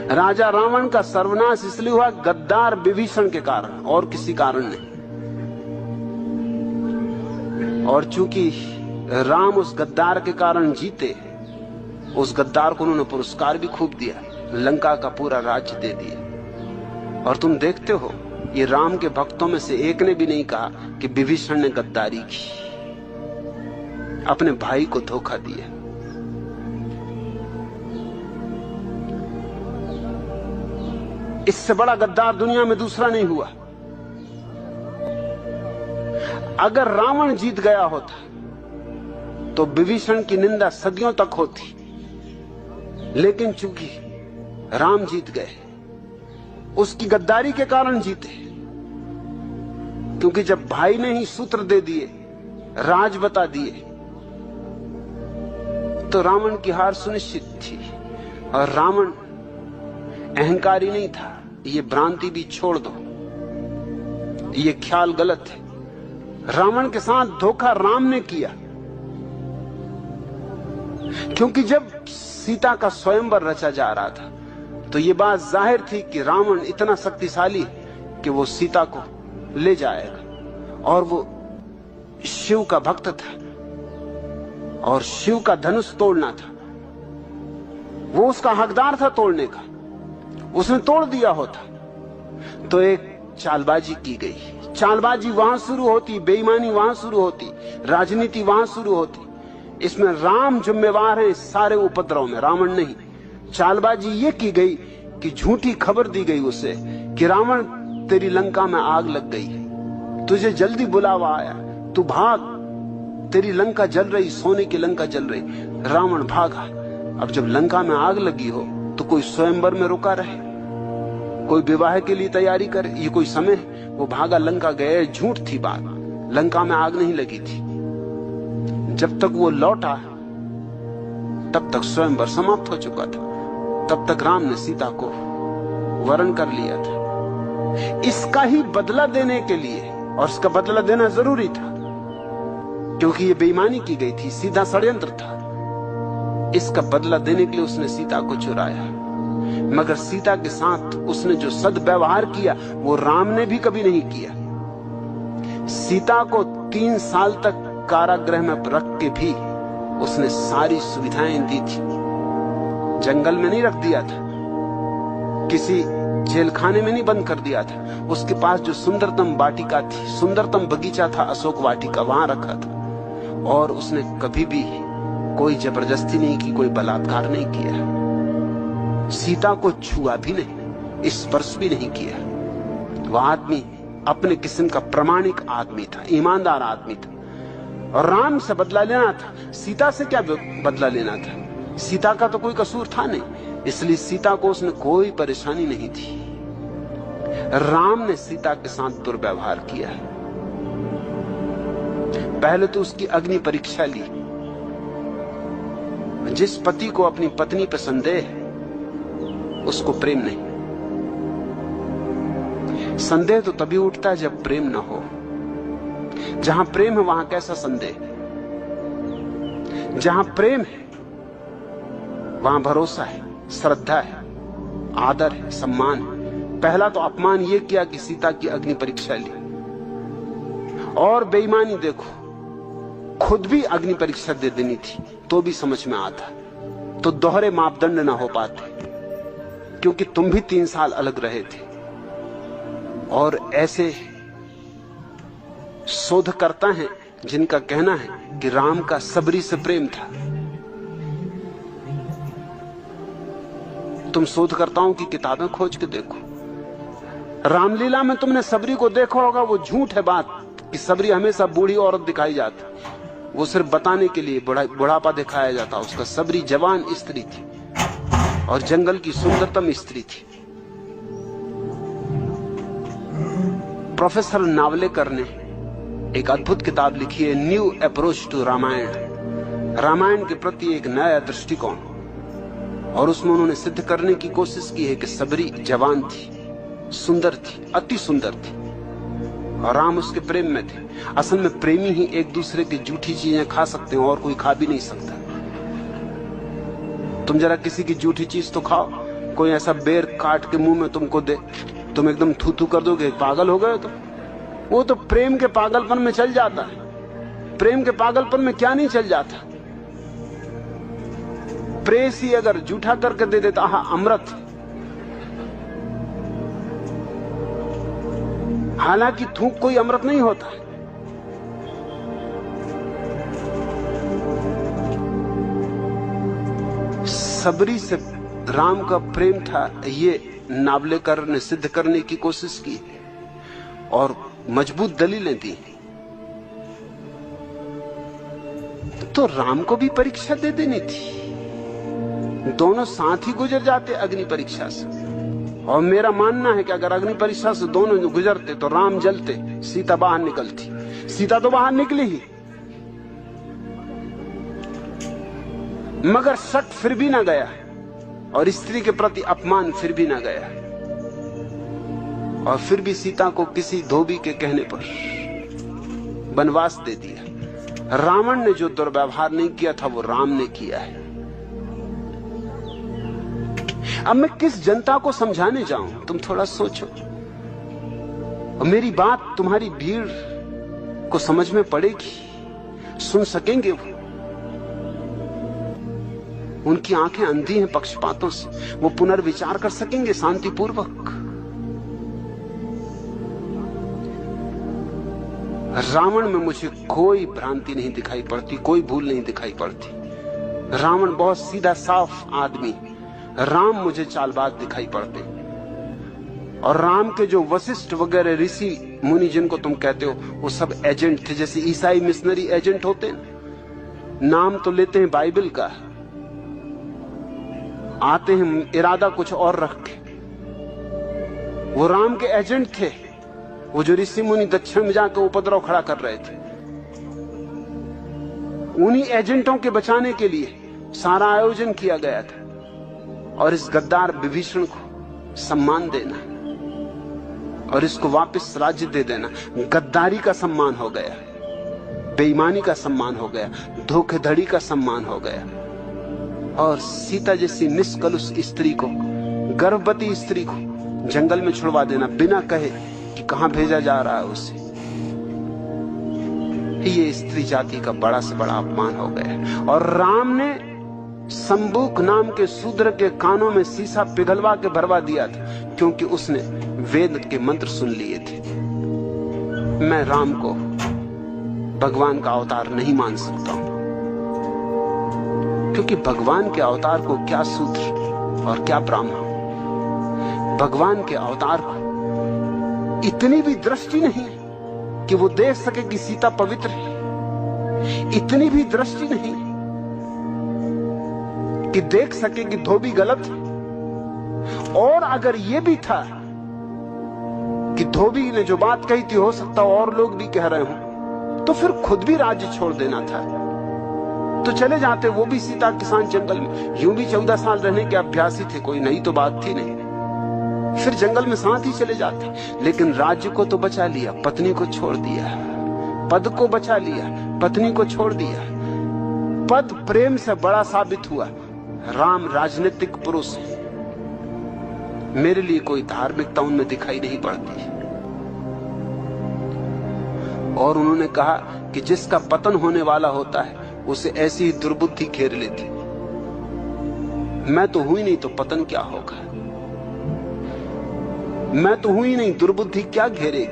राजा रावण का सर्वनाश इसलिए हुआ गद्दार विभीषण के कारण, और किसी कारण नहीं। और चूंकि राम उस गद्दार के कारण जीते, उस गद्दार को उन्होंने पुरस्कार भी खूब दिया, लंका का पूरा राज्य दे दिया। और तुम देखते हो, ये राम के भक्तों में से एक ने भी नहीं कहा कि विभीषण ने गद्दारी की, अपने भाई को धोखा दिया। इससे बड़ा गद्दार दुनिया में दूसरा नहीं हुआ। अगर रावण जीत गया होता तो विभीषण की निंदा सदियों तक होती, लेकिन चूंकि राम जीत गए, उसकी गद्दारी के कारण जीते। क्योंकि जब भाई ने ही सूत्र दे दिए, राज बता दिए, तो रावण की हार सुनिश्चित थी। और रावण अहंकारी नहीं था, ये भ्रांति भी छोड़ दो, ये ख्याल गलत है। रावण के साथ धोखा राम ने किया, क्योंकि जब सीता का स्वयंवर रचा जा रहा था तो ये बात जाहिर थी कि रावण इतना शक्तिशाली कि वो सीता को ले जाएगा, और वो शिव का भक्त था और शिव का धनुष तोड़ना था, वो उसका हकदार था तोड़ने का। उसने तोड़ दिया होता तो एक चालबाजी की गई। चालबाजी वहां शुरू होती, बेईमानी वहां शुरू होती, राजनीति वहां शुरू होती। इसमें राम जिम्मेवार है इस सारे उपद्रव में, रावण नहीं। चालबाजी ये की गई कि झूठी खबर दी गई उसे कि रावण तेरी लंका में आग लग गई, तुझे जल्दी बुलावा आया, तू भाग, तेरी लंका जल रही, सोने की लंका जल रही। रावण भागा। अब जब लंका में आग लगी हो तो कोई स्वयंवर में रुका रहे, कोई विवाह के लिए तैयारी करे, ये कोई समय है? वो भागा, लंका गए। झूठ थी बात, लंका में आग नहीं लगी थी। जब तक वो लौटा तब तक स्वयंवर समाप्त हो चुका था, तब तक राम ने सीता को वरण कर लिया था। इसका ही बदला देने के लिए, और इसका बदला देना जरूरी था क्योंकि ये बेईमानी की गई थी, सीधा षड्यंत्र था। इसका बदला देने के लिए उसने सीता को चुराया, मगर सीता के साथ उसने जो सद्व्यवहार किया वो राम ने भी कभी नहीं किया। सीता को 3 साल तक कारागृह में रख के भी उसने सारी सुविधाएं दी थी। जंगल में नहीं रख दिया था, किसी जेल खाने में नहीं बंद कर दिया था। उसके पास जो सुंदरतम वाटिका थी, सुंदरतम बगीचा था, अशोक वाटिका, वहां रखा था। और उसने कभी भी कोई जबरदस्ती नहीं की, कोई बलात्कार नहीं किया, सीता को छुआ भी नहीं, स्पर्श भी नहीं किया। वह आदमी अपने किस्म का प्रामाणिक आदमी था, ईमानदार आदमी था। और राम से बदला लेना था, सीता से क्या बदला लेना था? सीता का तो कोई कसूर था नहीं, इसलिए सीता को उसने कोई परेशानी नहीं थी। राम ने सीता के साथ दुर्व्यवहार किया। पहले तो उसकी अग्नि परीक्षा ली। जिस पति को अपनी पत्नी पर संदेह है उसको प्रेम नहीं। संदेह तो तभी उठता है जब प्रेम न हो। जहां प्रेम है वहां कैसा संदेह? जहां प्रेम है वहां भरोसा है, श्रद्धा है, आदर है, सम्मान है। पहला तो अपमान यह किया कि सीता की अग्नि परीक्षा ली। और बेईमानी देखो, खुद भी अग्नि परीक्षा दे देनी थी तो भी समझ में आता, तो दोहरे मापदंड ना हो पाते, क्योंकि तुम भी 3 साल अलग रहे थे। और ऐसे शोधकर्ता हैं जिनका कहना है कि राम का सबरी से प्रेम था। तुम शोधकर्ताओं की किताबें खोज के देखो, रामलीला में तुमने सबरी को देखा होगा। वो झूठ है बात कि सबरी हमेशा बूढ़ी औरत दिखाई जाती, वो सिर्फ बताने के लिए बुढ़ापा दिखाया जाता उसका। सबरी जवान स्त्री थी और जंगल की सुंदरतम स्त्री थी। प्रोफेसर नावलेकर ने एक अद्भुत किताब लिखी है, new approach to Ramayana, Ramayana के प्रति एक नया दृष्टिकोण। और उसमें उन्होंने सिद्ध करने की कोशिश की है कि सबरी जवान थी, सुंदर थी, अति सुंदर थी, और राम उसके प्रेम में थे। असल में प्रेमी ही एक दूसरे की झूठी चीजें खा सकते हैं और कोई खा भी नहीं सकता। तुम जरा किसी की झूठी चीज तो खाओ, कोई ऐसा बेर काट के मुंह में तुमको दे, तुम एकदम थू थू कर दोगे, पागल हो गए तो। वो तो प्रेम के पागलपन में चल जाता है। प्रेम के पागलपन में क्या नहीं चल जाता। प्रेयसी अगर जूठा करके दे देता, आहा अमृत। हालांकि थूक कोई अमृत नहीं होता। सबरी से राम का प्रेम था, ये नावलेकर ने सिद्ध करने की कोशिश की और मजबूत दलीलें दी। तो राम को भी परीक्षा दे देनी थी। दोनों साथ ही गुजर जाते अग्नि परीक्षा से। और मेरा मानना है कि अगर अग्नि परीक्षा से दोनों गुजरते तो राम जलते, सीता बाहर निकलती। सीता तो बाहर निकली ही, मगर शक फिर भी ना गया और स्त्री के प्रति अपमान फिर भी ना गया। और फिर भी सीता को किसी धोबी के कहने पर वनवास दे दिया। रावण ने जो दुर्व्यवहार नहीं किया था वो राम ने किया है। अब मैं किस जनता को समझाने जाऊं, तुम थोड़ा सोचो। और मेरी बात तुम्हारी भीड़ को समझ में पड़ेगी, सुन सकेंगे वो। उनकी आंखें अंधी हैं पक्षपातों से, वो पुनर्विचार कर सकेंगे शांतिपूर्वक। रावण में मुझे कोई भ्रांति नहीं दिखाई पड़ती, कोई भूल नहीं दिखाई पड़ती। रावण बहुत सीधा साफ आदमी, राम मुझे चालबाज दिखाई पड़ते। और राम के जो वशिष्ठ वगैरह ऋषि मुनि जिनको तुम कहते हो, वो सब एजेंट थे, जैसे ईसाई मिशनरी एजेंट होते हैं। नाम तो लेते हैं बाइबल का, आते हैं इरादा कुछ और रख के। वो राम के एजेंट थे, वो जो ऋषि मुनि दक्षिण में जाकर उपद्रव खड़ा कर रहे थे। उन्हीं एजेंटों के बचाने के लिए सारा आयोजन किया गया था। और इस गद्दार विभीषण को सम्मान देना और इसको वापस राज्य दे देना, गद्दारी का सम्मान हो गया, बेईमानी का सम्मान हो गया, धोखेधड़ी का सम्मान हो गया। और सीता जैसी निष्कलुष स्त्री को, गर्भवती स्त्री को जंगल में छुड़वा देना बिना कहे कि कहां भेजा जा रहा है उसे, ये स्त्री जाति का बड़ा से बड़ा अपमान हो गया। और राम ने संबुक नाम के शूद्र के कानों में शीशा पिघलवा के भरवा दिया था, क्योंकि उसने वेद के मंत्र सुन लिए थे। मैं राम को भगवान का अवतार नहीं मान सकता हूं, क्योंकि भगवान के अवतार को क्या शूद्र और क्या ब्राह्मण। भगवान के अवतार को इतनी भी दृष्टि नहीं कि वो देख सके कि सीता पवित्र है, इतनी भी दृष्टि नहीं कि देख सके कि धोबी गलत है। और अगर ये भी था कि धोबी ने जो बात कही थी हो सकता और लोग भी कह रहे हो, तो फिर खुद भी राज्य छोड़ देना था, तो चले जाते वो भी सीता के साथ जंगल में। यूं भी 14 साल रहने के अभ्यासी थे, कोई नई तो बात थी नहीं, फिर जंगल में साथ ही चले जाते। लेकिन राज्य को तो बचा लिया, पत्नी को छोड़ दिया। पद को बचा लिया, पत्नी को छोड़ दिया। पद प्रेम से बड़ा साबित हुआ। राम राजनीतिक पुरुष है, मेरे लिए कोई धार्मिकता उनमें दिखाई नहीं पड़ती। और उन्होंने कहा कि जिसका पतन होने वाला होता है उसे ऐसी ही दुर्बुद्धि घेर लेती। मैं तो हुई नहीं तो पतन क्या होगा, मैं तो हुई नहीं, दुर्बुद्धि क्या घेरेगी।